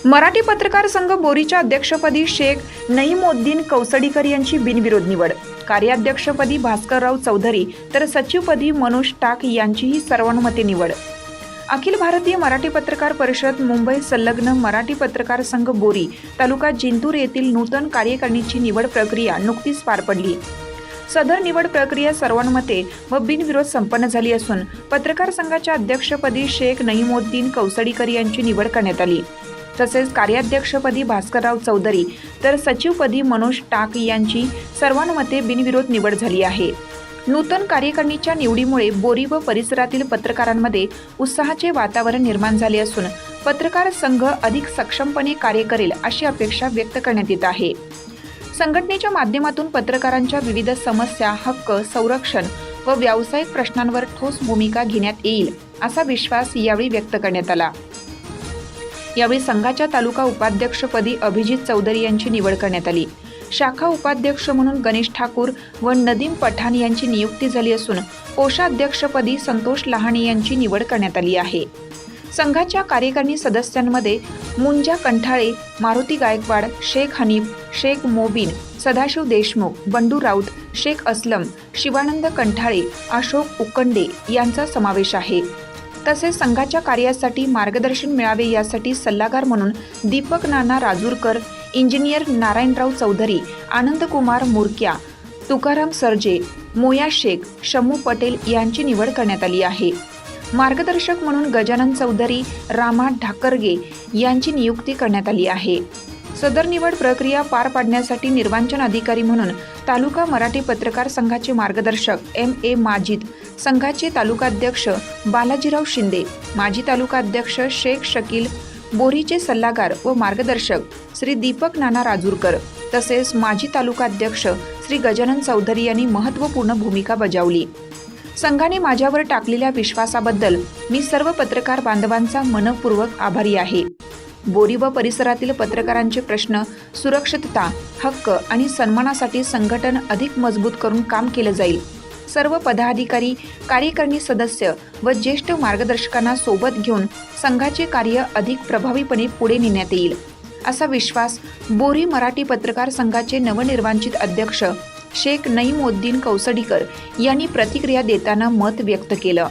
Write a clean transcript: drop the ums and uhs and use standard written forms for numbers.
मराठी पत्रकार संघ बोरीच्या अध्यक्षपदी शेख नईमुद्दीन कौसडीकर यांची बिनविरोध निवड, कार्याध्यक्षपदी भास्करराव चौधरी तर सचिवपदी मनोज टाक यांचीही सर्वानुमते निवड. अखिल भारतीय मराठी पत्रकार परिषद मुंबई संलग्न मराठी पत्रकार संघ बोरी तालुका जिंतूर येथील नूतन कार्यकारिणीची निवड प्रक्रिया नुकतीच पार पडली. सदर निवड प्रक्रिया सर्वानुमते व बिनविरोध संपन्न झाली असून पत्रकार संघाच्या अध्यक्षपदी शेख नईमुद्दीन कौसडीकर यांची निवड करण्यात आली. तसेच कार्याध्यक्षपदी भास्करराव चौधरी तर सचिवपदी मनोज टाक यांची सर्वानुमते बिनविरोध निवड झाली आहे. नूतन कार्यकारिणीच्या निवडीमुळे बोरी व परिसरातील पत्रकारांमध्ये उत्साहाचे वातावरण निर्माण झाले असून पत्रकार संघ अधिक सक्षमपणे कार्य करेल अशी अपेक्षा व्यक्त करण्यात येत आहे. संघटनेच्या माध्यमातून पत्रकारांच्या विविध समस्या, हक्क, संरक्षण व व्यावसायिक प्रश्नांवर ठोस भूमिका घेण्यात येईल असा विश्वास यावेळी व्यक्त करण्यात आला. यावेळी संघाच्या तालुका उपाध्यक्षपदी अभिजित चौधरी यांची निवड करण्यात आली. शाखा उपाध्यक्ष म्हणून गणेश ठाकूर व नदीम पठाण यांची नियुक्ती झाली असून कोषाध्यक्षपदी संतोष लहाणे यांची निवड करण्यात आली आहे. संघाच्या कार्यकारिणी सदस्यांमध्ये मुंजा कंठाळे, मारुती गायकवाड, शेख हनीफ, शेख मोबिन, सदाशिव देशमुख, बंडू राऊत, शेख असलम, शिवानंद कंठाळे, अशोक उकंडे यांचा समावेश आहे. तसेच संघाच्या कार्यासाठी मार्गदर्शन मिळावे यासाठी सल्लागार म्हणून दीपक नाना राजूरकर, इंजिनियर नारायणराव चौधरी, आनंदकुमार मुरक्या, तुकाराम सरजे, मोया शेख, शमू पटेल यांची निवड करण्यात आली आहे. मार्गदर्शक म्हणून गजानन चौधरी, रामा ढाकरगे यांची नियुक्ती करण्यात आली आहे. सदर निवड प्रक्रिया पार पाडण्यासाठी निर्वाचन अधिकारी म्हणून तालुका मराठी पत्रकार संघाचे मार्गदर्शक M.A. माजिद, संघाचे तालुकाध्यक्ष बालाजीराव शिंदे, माजी तालुकाध्यक्ष शेख शकील, बोरीचे सल्लागार व मार्गदर्शक श्री दीपक नाना राजूरकर तसेच माजी तालुकाध्यक्ष श्री गजानन चौधरी यांनी महत्त्वपूर्ण भूमिका बजावली. संघाने माझ्यावर टाकलेल्या विश्वासाबद्दल मी सर्व पत्रकार बांधवांचा मनपूर्वक आभारी आहे. बोरी व परिसरातील पत्रकारांचे प्रश्न, सुरक्षितता, हक्क आणि सन्मानासाठी संघटन अधिक मजबूत करून काम केले जाईल. सर्व पदाधिकारी, कार्यकारिणी सदस्य व ज्येष्ठ मार्गदर्शकांना सोबत घेऊन संघाचे कार्य अधिक प्रभावीपणे पुढे नेण्यात येईल असा विश्वास बोरी मराठी पत्रकार संघाचे नवनिर्वाचित अध्यक्ष शेख नईमुद्दीन कौसडीकर यांनी प्रतिक्रिया देताना मत व्यक्त केलं.